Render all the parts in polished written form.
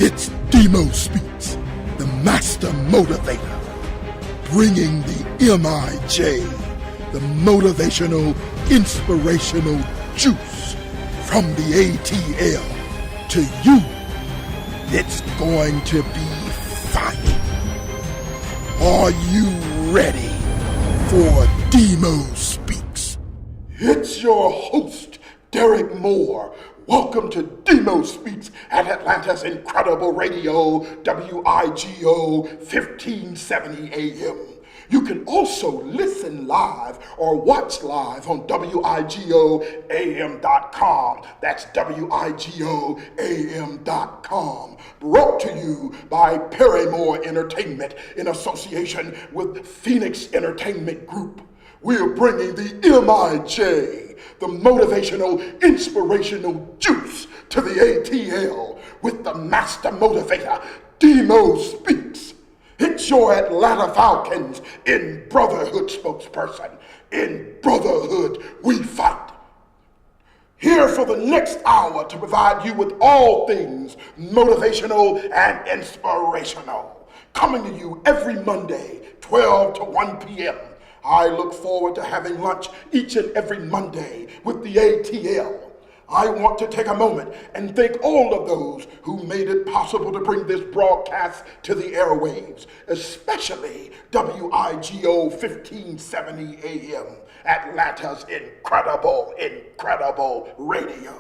It's DMO Speaks, the master motivator, bringing the MIJ, the motivational, inspirational juice from the ATL to you. It's going to be fire. Are you ready for DMO Speaks? It's your host, Derrick Moore. Welcome to DMO Speaks at Atlanta's incredible radio, WIGO 1570 AM. You can also listen live or watch live on WIGOAM.com. That's WIGOAM.com. Brought to you by Moore Entertainment in association with Phoenix Entertainment Group. We're bringing the MIJ, the motivational, inspirational juice to the ATL with the master motivator, DMO Speaks. It's your Atlanta Falcons in brotherhood spokesperson. In brotherhood, we fight. Here for the next hour to provide you with all things motivational and inspirational. Coming to you every Monday, 12 to 1 p.m. I look forward to having lunch each and every Monday with the ATL. I want to take a moment and thank all of those who made it possible to bring this broadcast to the airwaves, especially WIGO 1570 AM, Atlanta's incredible radio.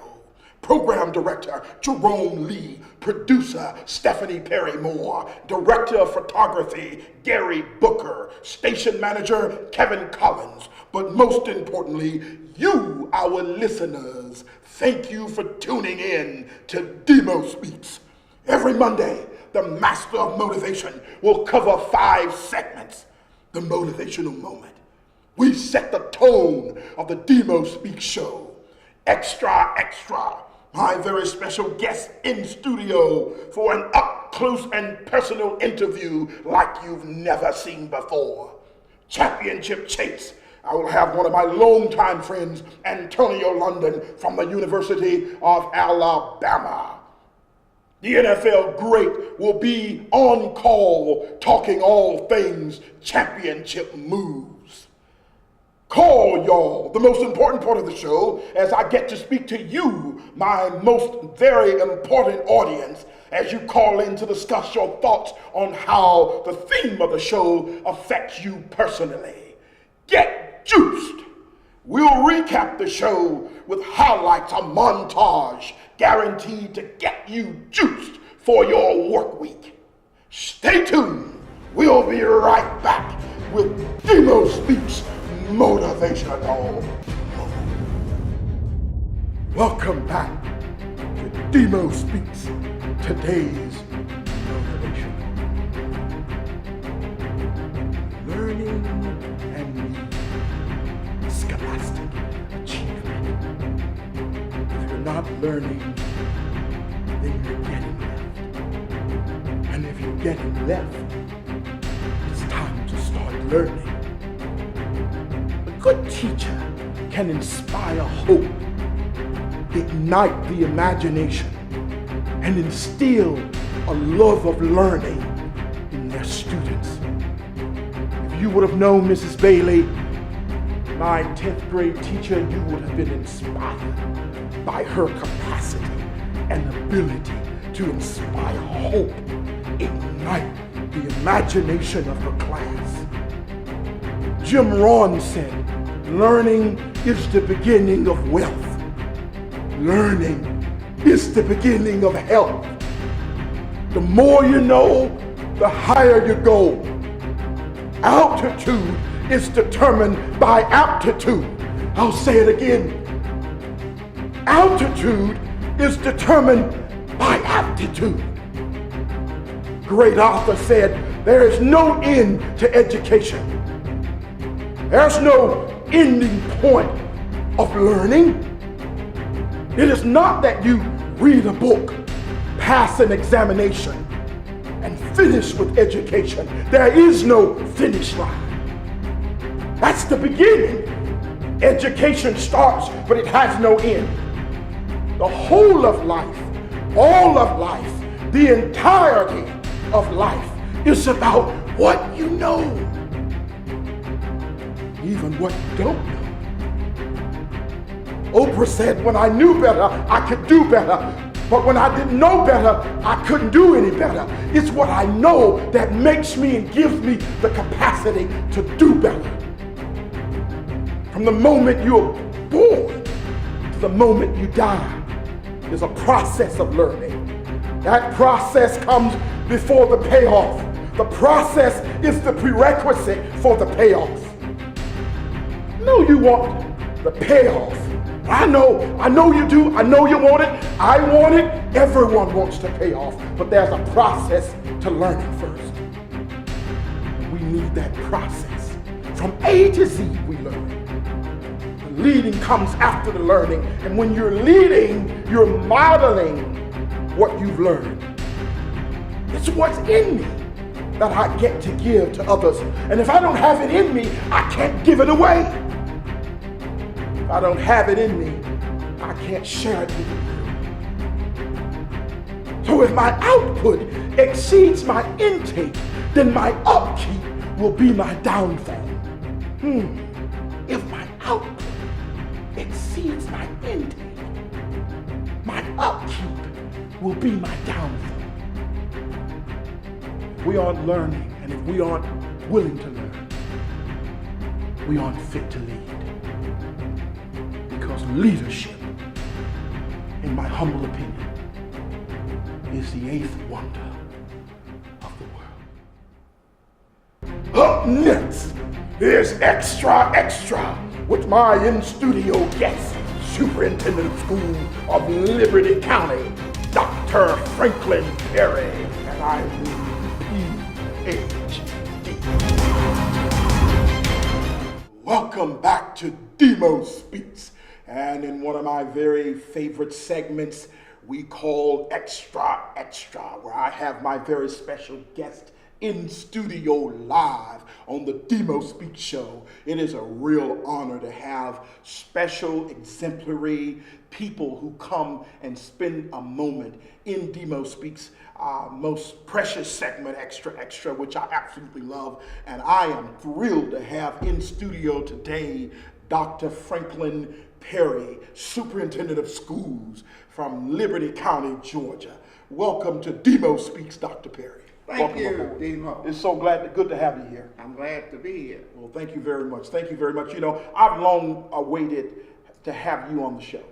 Program Director Jerome Lee, Producer Stephanie Perry Moore, Director of Photography Gary Booker, Station Manager Kevin Collins, but most importantly, you, our listeners, thank you for tuning in to DMO Speaks. Every Monday, the Master of Motivation will cover 5 segments. The motivational moment. We set the tone of the DMO Speaks show. Extra, my very special guest in studio for an up-close and personal interview like you've never seen before. Championship Chase. I will have one of my longtime friends, Antonio London from the University of Alabama. The NFL great will be on call talking all things championship moves. Call y'all, the most important part of the show, as I get to speak to you, my most very important audience, as you call in to discuss your thoughts on how the theme of the show affects you personally. Get juiced. We'll recap the show with highlights, a montage guaranteed to get you juiced for your work week. Stay tuned. We'll be right back with DMO Speaks Motivational. Welcome back to DMO Speaks, today's motivation. Learning and scholastic achievement. If you're not learning, then you're getting left. And if you're getting left, it's time to start learning. A good teacher can inspire hope, ignite the imagination, and instill a love of learning in their students. If you would have known Mrs. Bailey, my 10th grade teacher, you would have been inspired by her capacity and ability to inspire hope, ignite the imagination of her class. Jim Rohn said, learning is the beginning of wealth. Learning is the beginning of health. The more you know, the higher you go. Altitude is determined by aptitude. I'll say it again. Altitude is determined by aptitude. Great author said, there is no end to education. There's no ending point of learning. It is not that you read a book, pass an examination, and finish with education. There is no finish line. That's the beginning. Education starts, but it has no end. The whole of life, all of life, The entirety of life is about what you know, even what you don't know. Oprah said, when I knew better, I could do better. But when I didn't know better, I couldn't do any better. It's what I know that makes me and gives me the capacity to do better. From the moment you're born to the moment you die, there's a process of learning. That process comes before the payoff. The process is the prerequisite for the payoff. No, you want the payoff. I know you do. I know you want it. I want it. Everyone wants to pay off. But there's a process to learning first. We need that process. From A to Z, we learn. The leading comes after the learning. And when you're leading, you're modeling what you've learned. It's what's in me that I get to give to others. And if I don't have it in me, I can't give it away. If I don't have it in me, I can't share it with you. So if my output exceeds my intake, then my upkeep will be my downfall. If my output exceeds my intake, my upkeep will be my downfall. If we aren't learning, and if we aren't willing to learn, we aren't fit to lead. Because leadership, in my humble opinion, is the eighth wonder of the world. Up next is Extra Extra with my in-studio guest, Superintendent of School of Liberty County, Dr. Franklin Perry, and I mean PhD. Welcome back to DMO Speaks. And in one of my very favorite segments, we call Extra Extra, where I have my very special guest in studio live on the DMO Speaks show. It is a real honor to have special, exemplary people who come and spend a moment in DMO Speaks' most precious segment, Extra Extra, which I absolutely love. And I am thrilled to have in studio today Dr. Franklin Perry, Superintendent of Schools from Liberty County, Georgia. Welcome to DMO Speaks, Dr. Perry. Thank you, DMO. It's so good to have you here. I'm glad to be here. Well, thank you very much. Thank you very much. You know, I've long awaited to have you on the show.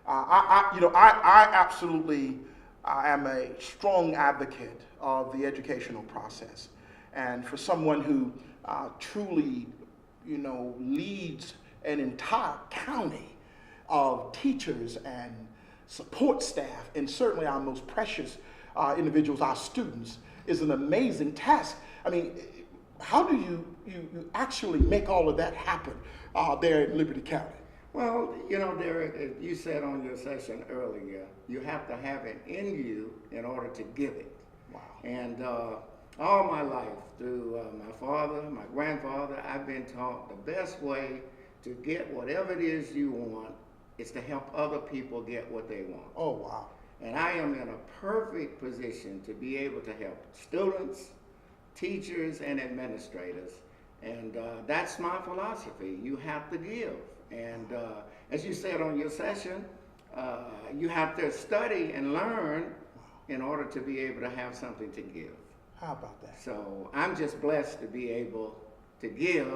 I absolutely am a strong advocate of the educational process. And for someone who truly, leads an entire county of teachers and support staff, and certainly our most precious individuals, our students, is an amazing task. I mean, how do you actually make all of that happen there in Liberty County? Well, Derrick, you said on your session earlier, you have to have it in you in order to give it. Wow. And all my life, through my father, my grandfather, I've been taught the best way to get whatever it is you want is to help other people get what they want. Oh, wow. And I am in a perfect position to be able to help students, teachers, and administrators. And that's my philosophy. You have to give. And as you said on your session, you have to study and learn in order to be able to have something to give. How about that? So I'm just blessed to be able to give.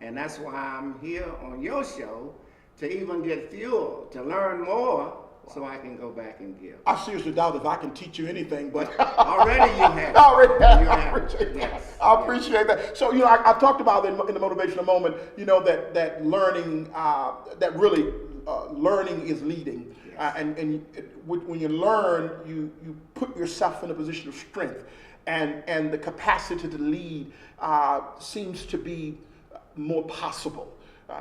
And that's why I'm here on your show, to even get fuel, to learn more, so I can go back and give. I seriously doubt if I can teach you anything, but already you have. Already have. You I have. appreciate that. Yes. I appreciate that. So, I talked about in the motivational moment, that learning, learning is leading. Yes. And when you learn, you put yourself in a position of strength, and the capacity to lead seems to be more possible.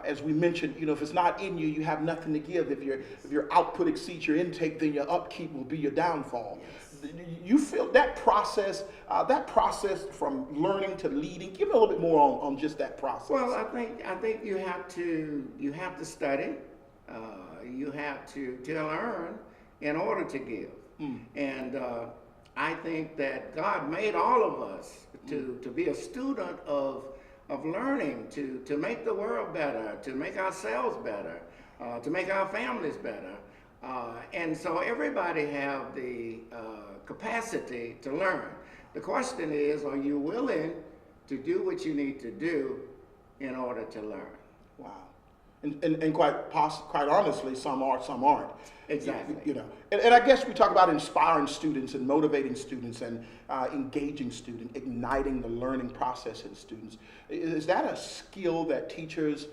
As we mentioned, if it's not in you, you have nothing to give. If your output exceeds your intake, then your upkeep will be your downfall. Yes. You feel that process from learning to leading. Give me a little bit more on just that process. Well, I think you have to study. You have to learn in order to give. And I think that God made all of us to be a student of learning, to make the world better, to make ourselves better, to make our families better. And so everybody have the capacity to learn. The question is, are you willing to do what you need to do in order to learn? Wow. And quite honestly, some are, some aren't. Exactly. You know, and I guess we talk about inspiring students and motivating students and engaging students, igniting the learning process in students. Is that a skill that teachers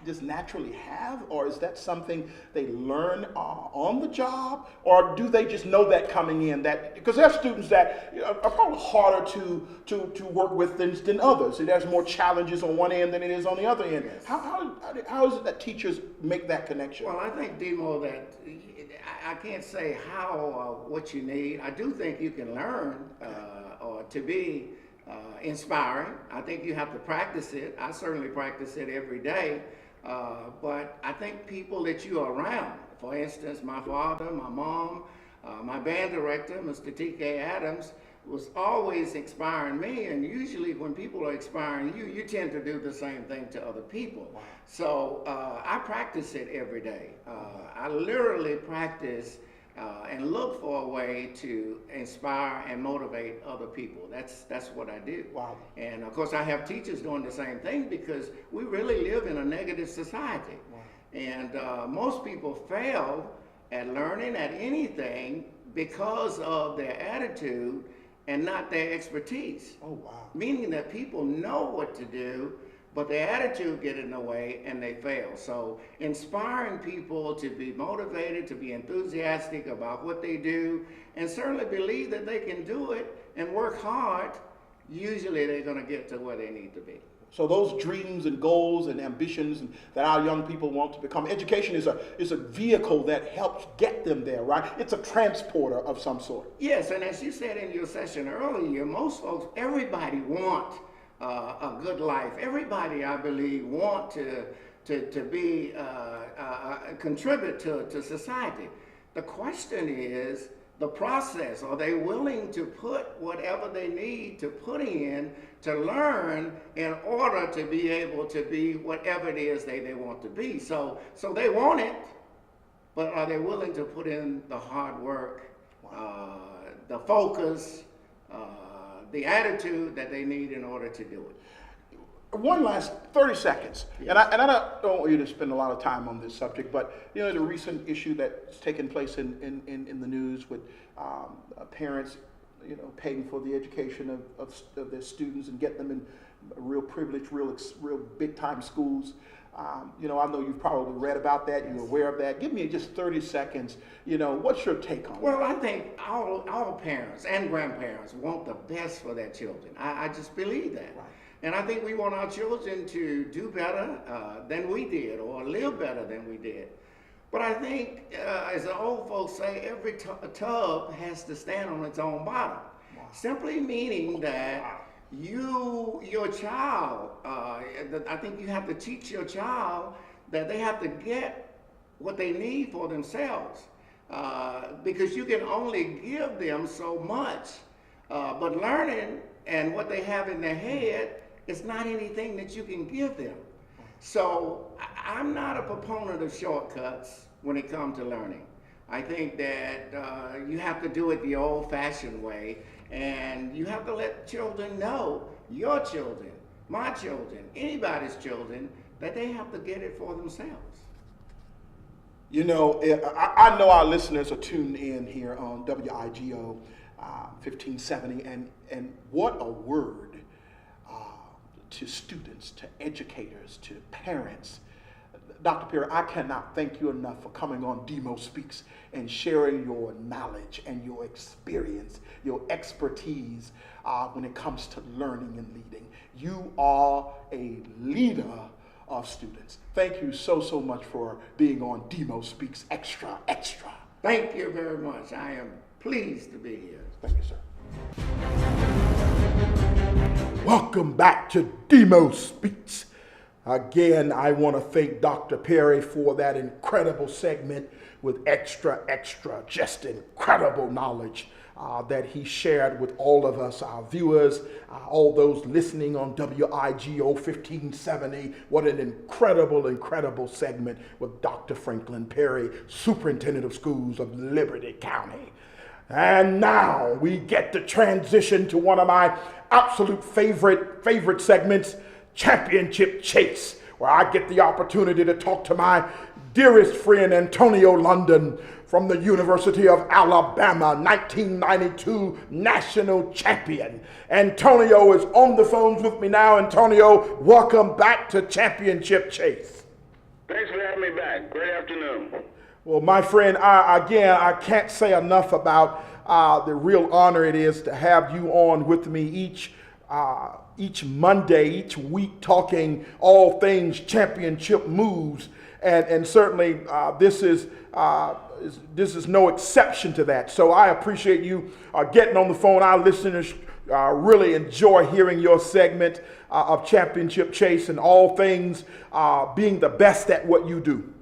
just naturally have, or is that something they learn on the job, or do they just know that coming in? That because there are students that are probably harder to work with than others. So there's more challenges on one end than it is on the other end. Yes. How is it that teachers make that connection? Well, I think, DMO, that I can't say how what you need. I do think you can learn or to be inspiring. I think you have to practice it. I certainly practice it every day. But I think people that you are around, for instance, my father, my mom, my band director, Mr. T.K. Adams, was always inspiring me. And usually when people are inspiring you, you tend to do the same thing to other people. Wow. So I practice it every day. I literally practice and look for a way to inspire and motivate other people. That's what I do. Wow. And of course I have teachers doing the same thing, because we really live in a negative society. Wow. And most people fail at learning at anything because of their attitude and not their expertise. Oh, wow. Meaning that people know what to do, but their attitude get in the way and they fail. So inspiring people to be motivated, to be enthusiastic about what they do, and certainly believe that they can do it and work hard, usually they're gonna get to where they need to be. So those dreams and goals and ambitions that our young people want to become, education is a vehicle that helps get them there, right? It's a transporter of some sort. Yes, and as you said in your session earlier, most folks, everybody want a good life. Everybody, I believe, want to be contribute to society. The question is the process. Are they willing to put whatever they need to put in to learn in order to be able to be whatever it is they want to be? So they want it, but are they willing to put in the hard work, the focus, the attitude that they need in order to do it? One last 30 seconds, yes. and I don't want you to spend a lot of time on this subject, but you know, the recent issue that's taken place in the news with parents, you know, paying for the education of their students and get them in real privileged, real big time schools. You know, I know you've probably read about that. You're aware of that. Give me just 30 seconds. You know, what's your take on it? Well, I think all parents and grandparents want the best for their children. I just believe that. Right. And I think we want our children to do better than we did, or live better than we did. But I think, as the old folks say, every tub has to stand on its own bottom. Wow. Simply meaning that your child, I think you have to teach your child that they have to get what they need for themselves. Because you can only give them so much. But learning and what they have in their head, it's not anything that you can give them. So I'm not a proponent of shortcuts when it comes to learning. I think that you have to do it the old-fashioned way, and you have to let children know, your children, my children, anybody's children, that they have to get it for themselves. You know, I know our listeners are tuned in here on WIGO 1570, and what a word to students, to educators, to parents. Dr. Perry, I cannot thank you enough for coming on DMO Speaks and sharing your knowledge and your experience, your expertise when it comes to learning and leading. You are a leader of students. Thank you so much for being on DMO Speaks Extra. Thank you very much. I am pleased to be here. Thank you, sir. Welcome back to DMO Speaks. Again, I want to thank Dr. Perry for that incredible segment with extra, just incredible knowledge that he shared with all of us, our viewers, all those listening on WIGO 1570. What an incredible segment with Dr. Franklin Perry, Superintendent of Schools of Liberty County. And now we get to transition to one of my absolute favorite segments, Championship Chase, where I get the opportunity to talk to my dearest friend Antonio London from the University of Alabama, 1992 national champion. Antonio is on the phones with me now. Antonio, welcome back to Championship Chase. Thanks for having me back. Great afternoon. Well, my friend, I can't say enough about the real honor it is to have you on with me each Monday, each week, talking all things championship moves, and certainly this is no exception to that. So I appreciate you getting on the phone. Our listeners really enjoy hearing your segment of Championship Chase and all things being the best at what you do.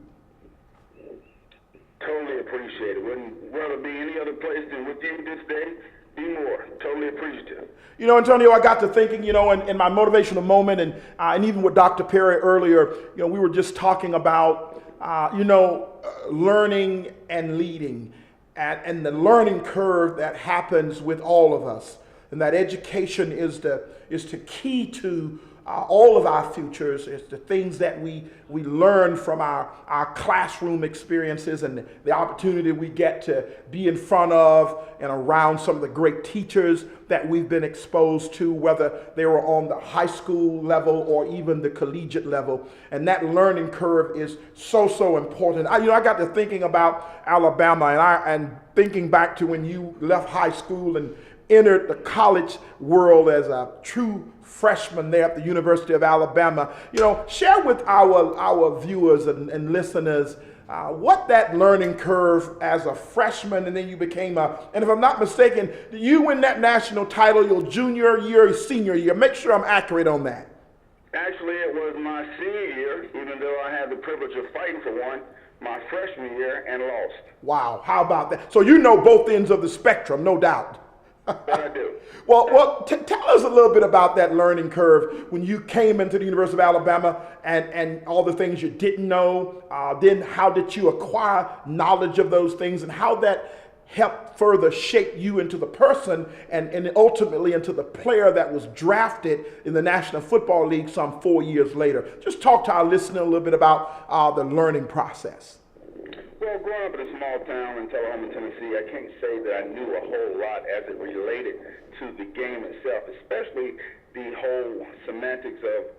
Totally appreciate it. Wouldn't rather be any other place than with you this day. Be more. Totally appreciative. You know, Antonio, I got to thinking, in my motivational moment, and even with Dr. Perry earlier, we were just talking about, learning and leading, and the learning curve that happens with all of us, and that education is the key to all of our futures. It's the things that we learn from our classroom experiences and the opportunity we get to be in front of and around some of the great teachers that we've been exposed to, whether they were on the high school level or even the collegiate level. And that learning curve is so important. I got to thinking about Alabama and thinking back to when you left high school and entered the college world as a true freshman there at the University of Alabama. Share with our viewers and listeners what that learning curve as a freshman, and then you became and if I'm not mistaken, you win that national title your junior year, senior year. Make sure I'm accurate on that. Actually, it was my senior year, even though I had the privilege of fighting for one, my freshman year, and lost. Wow, how about that? So you know both ends of the spectrum, no doubt. That I do. Well, tell us a little bit about that learning curve when you came into the University of Alabama and all the things you didn't know. Then how did you acquire knowledge of those things, and how that helped further shape you into the person and ultimately into the player that was drafted in the National Football League some 4 years later? Just talk to our listener a little bit about the learning process. Well, growing up in a small town in Tullahoma, Tennessee, I can't say that I knew a whole lot as it related to the game itself, especially the whole semantics of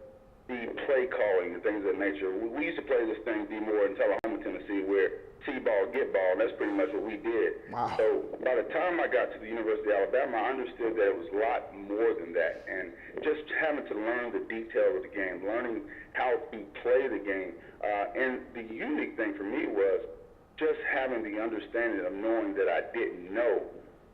the play calling and things of that nature. We used to play this thing more in Tullahoma, Tennessee, where T-ball, get ball, and that's pretty much what we did. Wow. So by the time I got to the University of Alabama, I understood that it was a lot more than that. And just having to learn the details of the game, learning how to play the game. And the unique thing for me was just having the understanding of knowing that I didn't know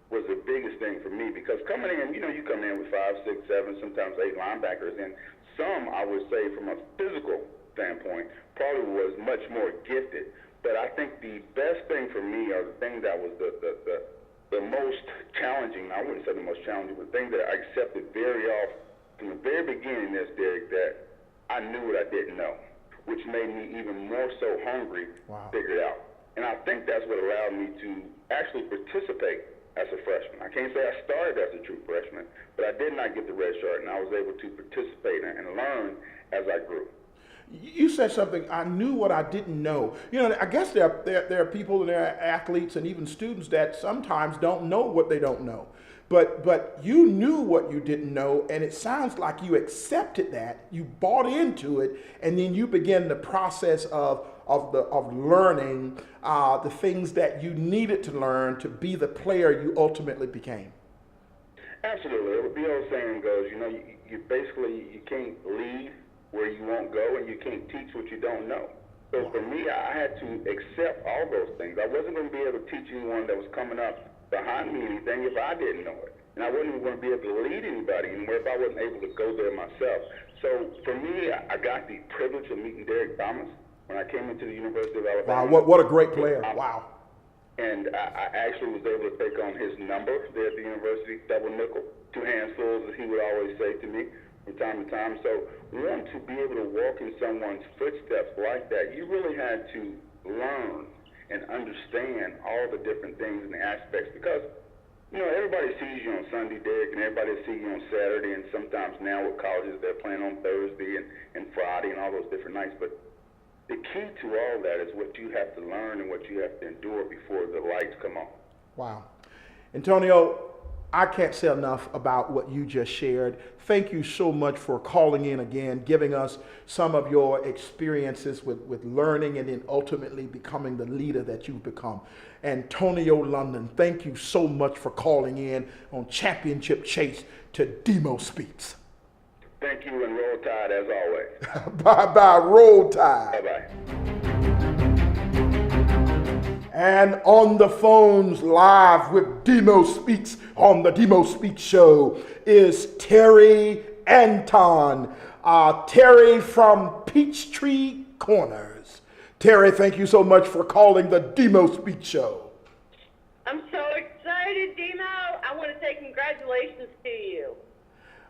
was the biggest thing for me, because coming in, you come in with 5, 6, 7, sometimes 8 linebackers, and some, I would say, from a physical standpoint, probably was much more gifted. But I think the best thing for me, or the thing that was the most challenging, I wouldn't say the most challenging, but the thing that I accepted very often from the very beginning is, Derrick, that I knew what I didn't know, which made me even more so hungry to figure it out. And I think that's what allowed me to actually participate as a freshman. I can't say I started as a true freshman, but I did not get the red shirt, and I was able to participate and learn as I grew. You said something, I knew what I didn't know. I guess there are people and there are athletes and even students that sometimes don't know what they don't know. But you knew what you didn't know, and it sounds like you accepted that, you bought into it, and then you began the process of learning the things that you needed to learn to be the player you ultimately became. Absolutely. The old saying goes, you basically, you can't lead where you won't go, and you can't teach what you don't know. So for me, I had to accept all those things. I wasn't going to be able to teach anyone that was coming up behind me anything if I didn't know it. And I wasn't even going to be able to lead anybody anywhere if I wasn't able to go there myself. So for me, I got the privilege of meeting Derrick Thomas when I came into the University of Alabama. Wow, what a great player. Wow. And I actually was able to take on his number there at the university, double nickel, two handfuls, as he would always say to me from time to time. So one, to be able to walk in someone's footsteps like that, you really had to learn and understand all the different things and the aspects, because everybody sees you on Sunday, Derrick, and everybody sees you on Saturday, and sometimes now with colleges they're playing on Thursday and Friday and all those different nights. But the key to all that is what you have to learn and what you have to endure before the lights come on. Wow. Antonio, I can't say enough about what you just shared. Thank you so much for calling in again, giving us some of your experiences with learning and then ultimately becoming the leader that you've become. Antonio London, thank you so much for calling in on Championship Chase to DMO Speaks. Thank you, and roll tide as always. Bye-bye, roll tide. Bye-bye. And on the phones live with DMO Speaks on the DMO Speaks show is Terry Anton. Terry from Peachtree Corners. Terry, thank you so much for calling the DMO Speaks show. I'm so excited, Demo. I want to say congratulations to you.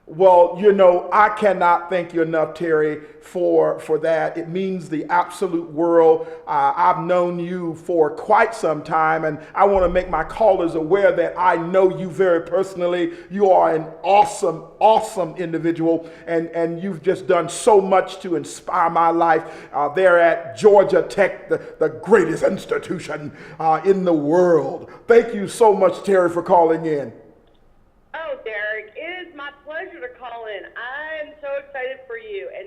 Well, I cannot thank you enough, Terry, for that. It means the absolute world. I've known you for quite some time, and I want to make my callers aware that I know you very personally. You are an awesome, awesome individual, and you've just done so much to inspire my life there at Georgia Tech, the greatest institution in the world. Thank you so much, Terry, for calling in. Oh, Derrick, it is my pleasure to call in. I'm so excited for you, and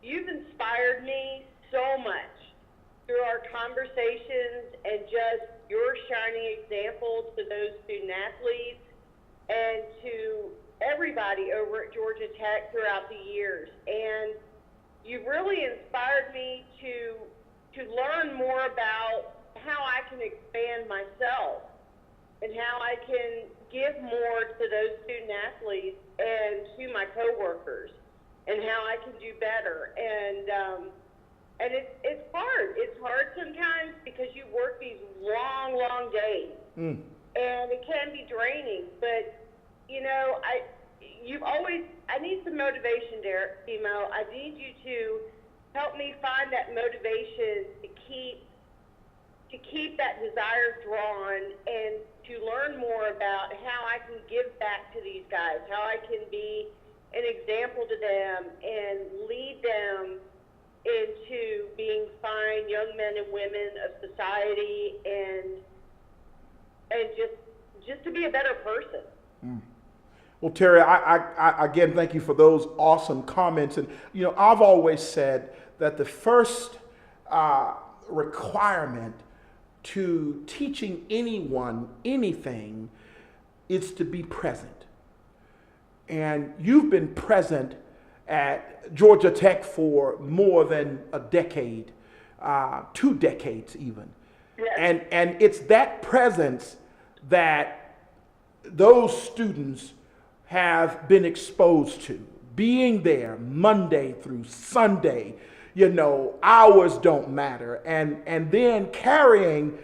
you've inspired me so much through our conversations and just your shining example to those student athletes and to everybody over at Georgia Tech throughout the years. And you've really inspired me to learn more about how I can expand myself and how I can give more to those student athletes and to my coworkers, and how I can do better. And it's hard. It's hard sometimes because you work these long, long days, and it can be draining. But I need some motivation, Derrick, Demo. I need you to help me find that motivation to keep that desire drawn and to learn more about how I can give back to these guys, how I can be an example to them and lead them into being fine young men and women of society and just to be a better person. Well, Terry, I again thank you for those awesome comments. And I've always said that the first requirement to teaching anyone anything is to be present. And you've been present at Georgia Tech for more than a decade, 2 decades even. Yes. And it's that presence that those students have been exposed to, being there Monday through Sunday. Hours don't matter. And then carrying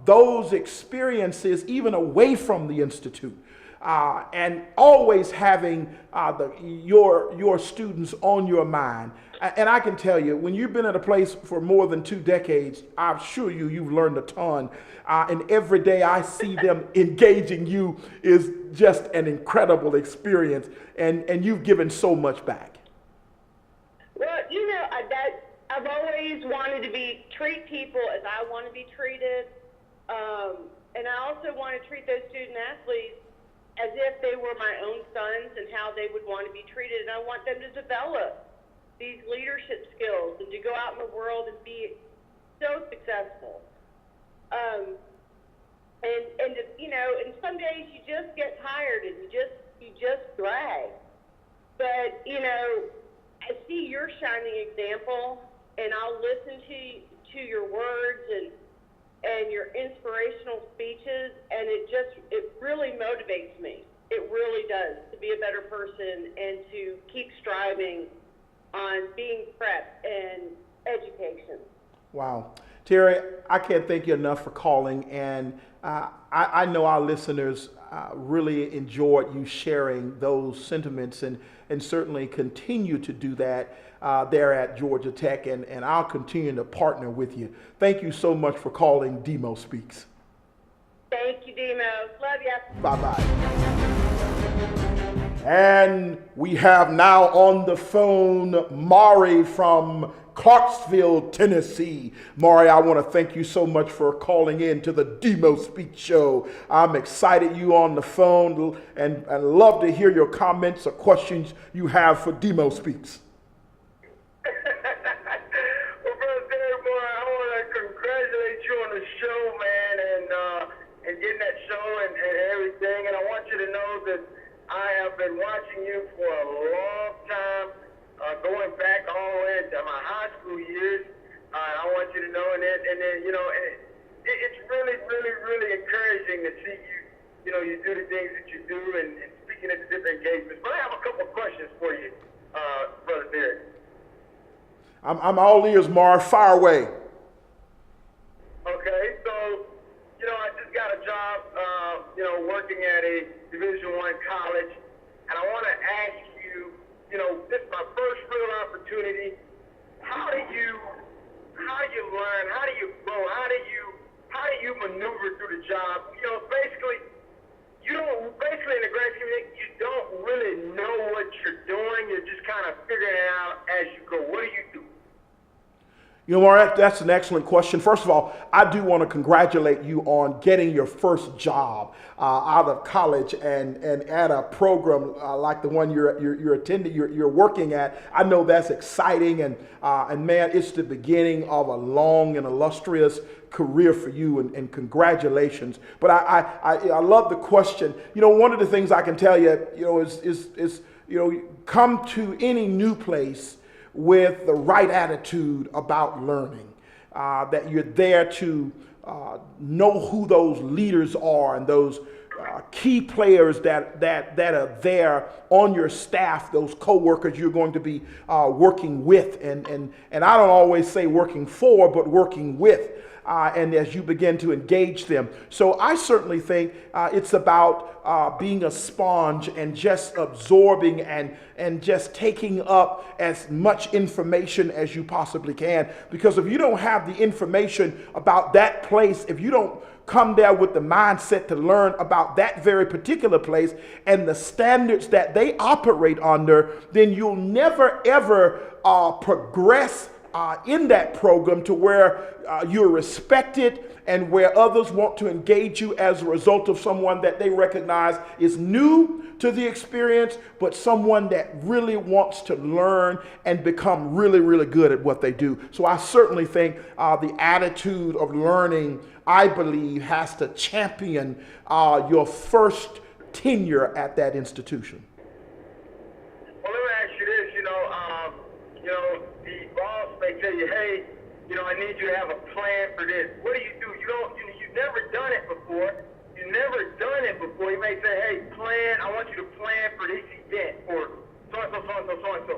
those experiences even away from the Institute. And always having your students on your mind. And I can tell you, when you've been at a place for more than 2 decades, I'm sure you've learned a ton. And every day I see them engaging you is just an incredible experience. And you've given so much back. Well, I've always wanted to treat people as I want to be treated. And I also want to treat those student athletes as if they were my own sons and how they would want to be treated. And I want them to develop these leadership skills and to go out in the world and be so successful. And some days you just get tired and you just drag. But, I see your shining example, and I'll listen to your words and your inspirational speeches, and it really motivates me. It really does, to be a better person and to keep striving on being prepped and education. Wow. Terry, I can't thank you enough for calling, and I know our listeners really enjoyed you sharing those sentiments, and certainly continue to do that there at Georgia Tech, and I'll continue to partner with you. Thank you so much for calling DMO Speaks. Thank you, Demo. Love ya. Bye-bye. And we have now on the phone Mari from Clarksville, Tennessee. Mari, I want to thank you so much for calling in to the DMO Speaks show. I'm excited you on the phone and love to hear your comments or questions you have for DMO Speaks. Well, Brother Derrick Moore, I want to congratulate you on the show, man, and getting that show and everything. And I want you to know that I have been watching you for a long time, going back all the way into my high school years. I want you to know, and then you know, it's really, really, really encouraging to see you. You know, you do the things that you do, and speaking at the different engagements. But I have a couple of questions for you, Brother Derrick. I'm all ears, Mari. Fire away. Okay, so, you know, I just got a job, working at a Division I college, and I want to ask you, you know, this is my first real opportunity. How do you learn? How do you grow? How do you maneuver through the job? You know, basically in the grand scheme of things, you don't really know what you're doing. You're just kind of figuring it out as you go. What do you do? You know, Mari, that's an excellent question. First of all, I do want to congratulate you on getting your first job out of college and at a program like the one you're attending, you're working at. I know that's exciting, and man, it's the beginning of a long and illustrious career for you, and congratulations. But I love the question. You know, one of the things I can tell you, you know, is you know, come to any new place with the right attitude about learning, that you're there to know who those leaders are and those key players that are there on your staff, those co-workers you're going to be working with, and I don't always say working for, but working with. And as you begin to engage them. So I certainly think it's about being a sponge and just absorbing and just taking up as much information as you possibly can. Because if you don't have the information about that place, if you don't come there with the mindset to learn about that very particular place and the standards that they operate under, then you'll never ever progress in that program to where you're respected and where others want to engage you as a result of someone that they recognize is new to the experience, but someone that really wants to learn and become really, really good at what they do. So I certainly think the attitude of learning, I believe, has to champion your first tenure at that institution. Well, let me ask you this, the boss may tell you, hey, I need you to have a plan for this. What do? You've never done it before. You've never done it before. You may say, hey, I want you to plan for this event or so-and-so.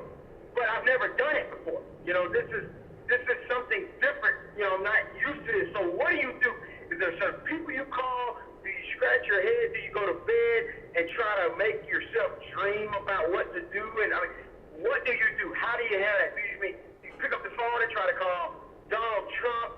But I've never done it before. This is something different. I'm not used to this. So what do? Is there certain people you call? Do you scratch your head? Do you go to bed and try to make yourself dream about what to do? And what do you do? How do you handle that? Do you pick up the phone and try to call Donald Trump?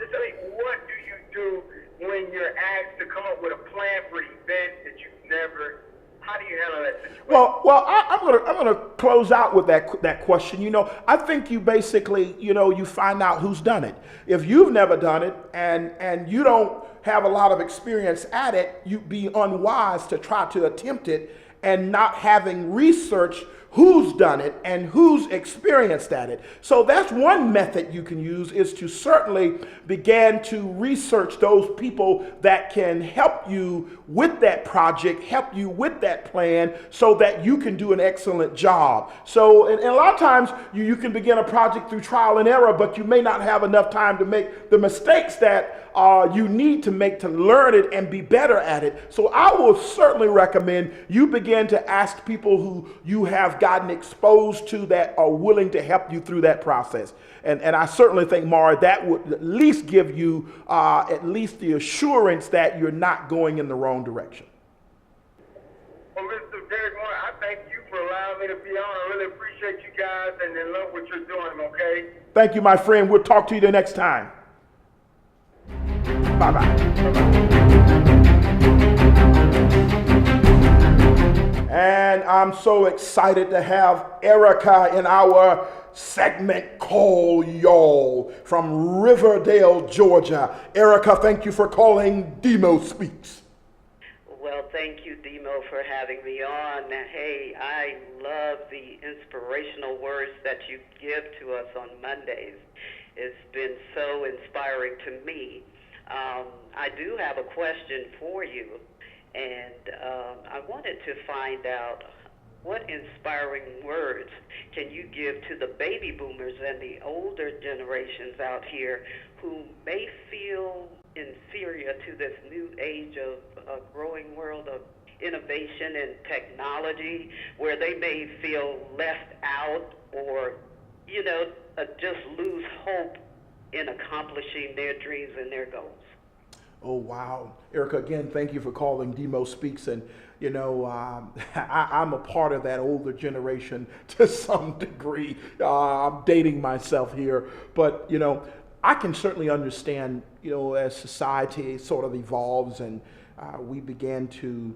What do you do when you're asked to come up with a plan for an event that you've never? How do you handle that situation? Well, I'm gonna close out with that question. I think you basically, you find out who's done it. If you've never done it and you don't have a lot of experience at it, you'd be unwise to try to attempt it and not having researched who's done it and who's experienced at it. So that's one method you can use, is to certainly begin to research those people that can help you with that project, help you with that plan, so that you can do an excellent job. So and a lot of times you can begin a project through trial and error, but you may not have enough time to make the mistakes that you need to make to learn it and be better at it. So I will certainly recommend you begin to ask people who you have gotten exposed to that are willing to help you through that process. And I certainly think, Mara, that would at least give you at least the assurance that you're not going in the wrong direction. Well, Mr. Derrick Moore, I thank you for allowing me to be on. I really appreciate you guys and love what you're doing, okay? Thank you, my friend. We'll talk to you the next time. Bye-bye. And I'm so excited to have Erica in our segment Call Y'all from Riverdale, Georgia. Erica, thank you for calling DMO Speaks. Well, thank you, DMO, for having me on. Hey, I love the inspirational words that you give to us on Mondays. It's been so inspiring to me. I do have a question for you, and I wanted to find out what inspiring words can you give to the baby boomers and the older generations out here who may feel inferior to this new age of a growing world of innovation and technology, where they may feel left out or, just lose hope in accomplishing their dreams and their goals? Oh, wow. Erica, again, thank you for calling DMO Speaks. And, I'm a part of that older generation to some degree. I'm dating myself here. But, I can certainly understand, as society sort of evolves and we began to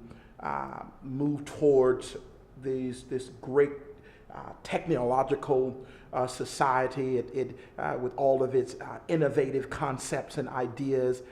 move towards this great technological society, with all of its innovative concepts and ideas,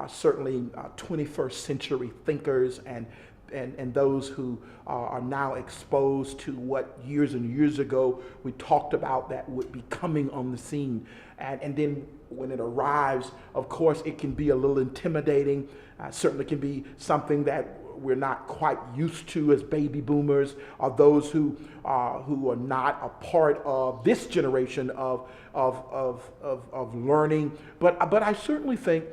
certainly 21st century thinkers and those who are now exposed to what years and years ago we talked about that would be coming on the scene. And then when it arrives, of course, it can be a little intimidating. Certainly can be something that we're not quite used to as baby boomers, or those who are not a part of this generation of learning. But I certainly think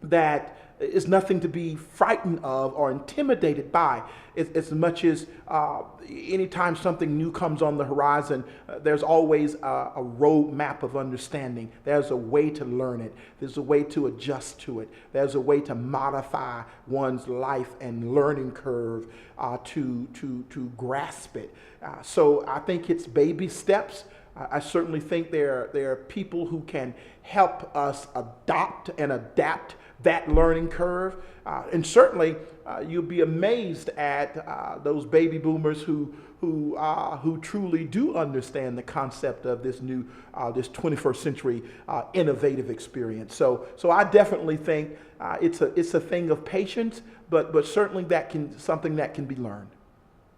that it's nothing to be frightened of or intimidated by, as much as anytime something new comes on the horizon, there's always a roadmap of understanding. There's a way to learn it. There's a way to adjust to it. There's a way to modify one's life and learning curve to grasp it. So I think it's baby steps. I certainly think there are people who can help us adopt and adapt that learning curve. And certainly you'll be amazed at those baby boomers who truly do understand the concept of this new, this 21st century innovative experience. So I definitely think it's a thing of patience, but certainly something that can be learned.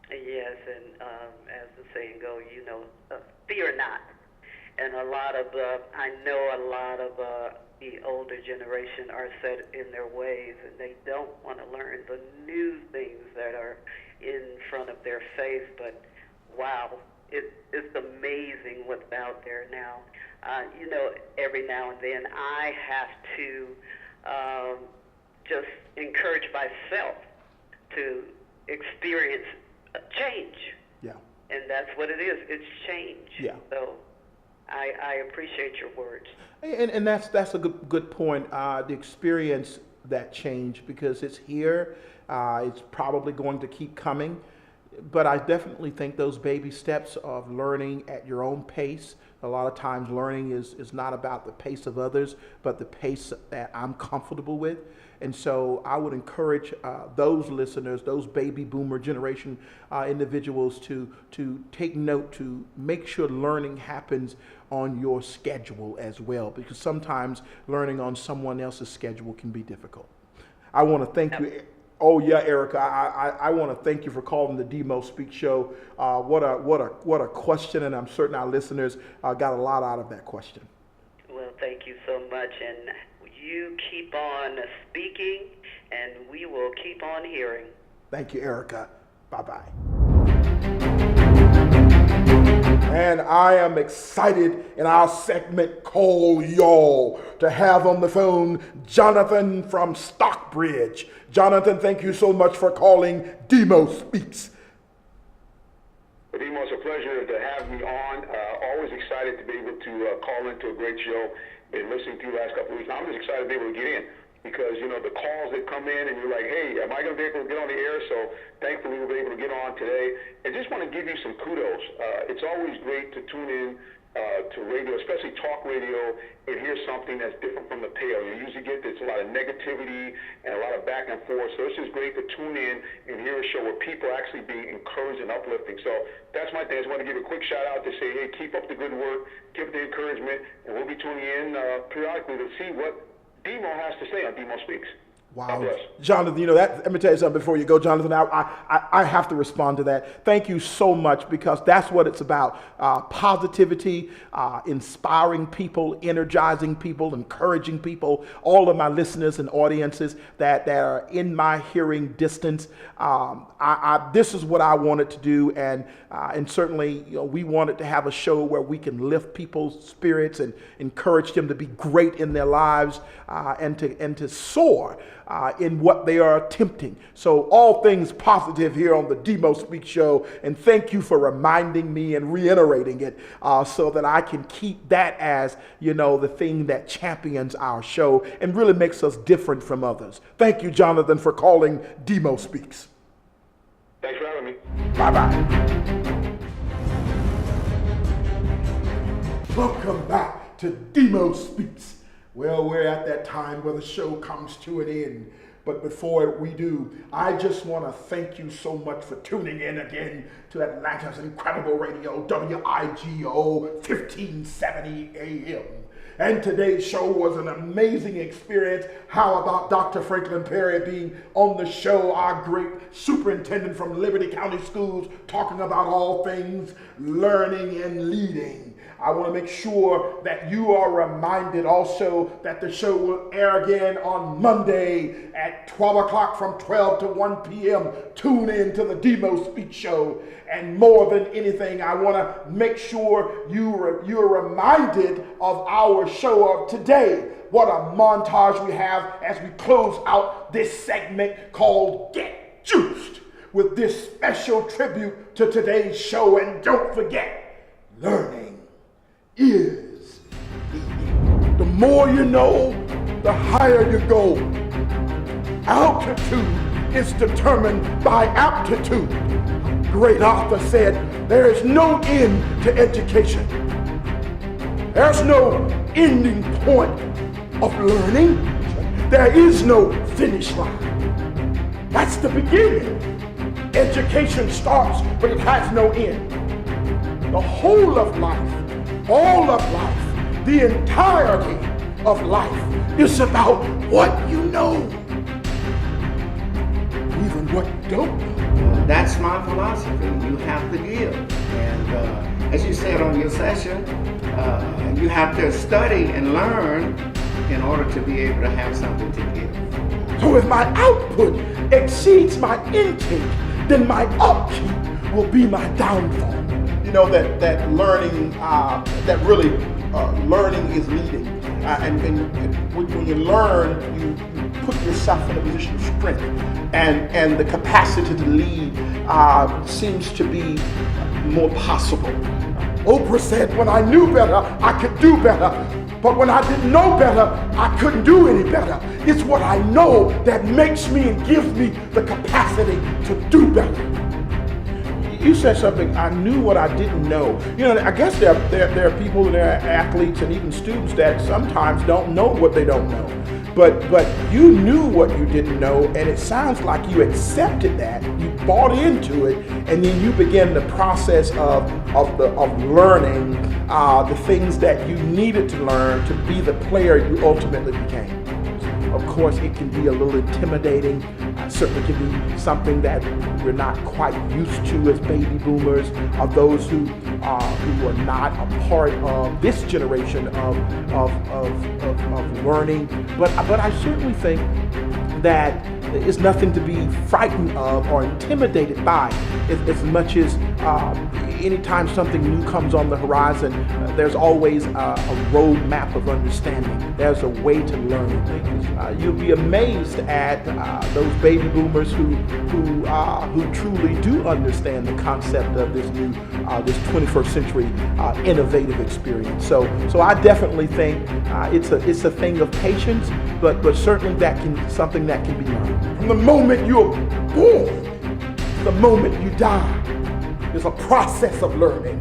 Yes, and as the saying goes, fear not. And I know a lot of the older generation are set in their ways, and they don't want to learn the new things that are in front of their face. But wow, it's amazing what's out there now. Every now and then I have to just encourage myself to experience a change. Yeah. And that's what it is. It's change. Yeah. So I appreciate your words. And that's a good point. The experience that change, because it's here. It's probably going to keep coming. But I definitely think those baby steps of learning at your own pace. A lot of times learning is not about the pace of others, but the pace that I'm comfortable with. And so I would encourage those listeners, those baby boomer generation individuals to take note, to make sure learning happens on your schedule as well, because sometimes learning on someone else's schedule can be difficult. I want to thank you. Oh yeah, Erica, I want to thank you for calling the DMO Speak Show. What a question, and I'm certain our listeners got a lot out of that question. Well, thank you so much, and you keep on speaking, and we will keep on hearing. Thank you, Erica. Bye-bye. And I am excited in our segment Call Y'all to have on the phone Jonathan from Stockbridge. Jonathan, thank you so much for calling DMO Speaks. DMO, it's a pleasure to have me on. Always excited to be able to call into a great show. Been listening to you the last couple of weeks. Now I'm just excited to be able to get in because, you know, the calls that come in and you're like, hey, am I going to be able to get on the air? So thankfully we'll be able to get on today. And just want to give you some kudos. It's always great to tune in to radio, especially talk radio, and hear something that's different from the tale. You usually get this a lot of negativity and a lot of back and forth. So it's just great to tune in and hear a show where people are actually being encouraged and uplifting. So that's my thing. I just want to give a quick shout out to say, hey, keep up the good work, keep up the encouragement, and we'll be tuning in periodically to see what DMO has to say on DMO Speaks. Wow, Jonathan, you know that. Let me tell you something before you go, Jonathan. I have to respond to that. Thank you so much because that's what it's about: positivity, inspiring people, energizing people, encouraging people. All of my listeners and audiences that are in my hearing distance. This is what I wanted to do, and certainly, you know, we wanted to have a show where we can lift people's spirits and encourage them to be great in their lives and to soar in what they are attempting. So all things positive here on the DMO Speaks show, and thank you for reminding me and reiterating it so that I can keep that as, you know, the thing that champions our show and really makes us different from others. Thank you, Jonathan, for calling DMO Speaks. Thanks for having me. Bye-bye. Welcome back to DMO Speaks. Well, we're at that time where the show comes to an end. But before we do, I just want to thank you so much for tuning in again to Atlanta's incredible radio, WIGO 1570 AM. And today's show was an amazing experience. How about Dr. Franklin Perry being on the show, our great superintendent from Liberty County Schools, talking about all things learning and leading. I want to make sure that you are reminded also that the show will air again on Monday at 12 o'clock from 12 to 1 p.m. Tune in to the DMO Speaks show. And more than anything, I want to make sure you're reminded of our show of today. What a montage we have as we close out this segment called Get Juiced with this special tribute to today's show. And don't forget, learning is leading. The more you know, the higher you go. Altitude is determined by aptitude. A great author said, there is no end to education. There's no ending point of learning. There is no finish line. That's the beginning. Education starts, but it has no end. The whole of life, all of life, the entirety of life is about what you know, even what you don't know. That's my philosophy. You have to give. And as you said on your session, you have to study and learn in order to be able to have something to give. So if my output exceeds my intake, then my upkeep will be my downfall. You know, that learning, that really learning is leading. And when you learn, you put yourself in a position of strength. And the capacity to lead seems to be more possible. Oprah said, when I knew better, I could do better. But when I didn't know better, I couldn't do any better. It's what I know that makes me and gives me the capacity to do better. You said something, I knew what I didn't know. You know, I guess there are people, there are athletes and even students that sometimes don't know what they don't know. But you knew what you didn't know, and it sounds like you accepted that, you bought into it, and then you began the process of learning the things that you needed to learn to be the player you ultimately became. Of course, it can be a little intimidating. Certainly can be something that we're not quite used to as baby boomers, or those who are not a part of this generation of learning. But I certainly think that it's nothing to be frightened of or intimidated by, as much as anytime something new comes on the horizon, there's always a roadmap of understanding. There's a way to learn things. You'll be amazed at those baby boomers who truly do understand the concept of this new, this 21st century innovative experience. So I definitely think it's a thing of patience, but certainly something that can be learned. From the moment you're born, the moment you die, there's a process of learning.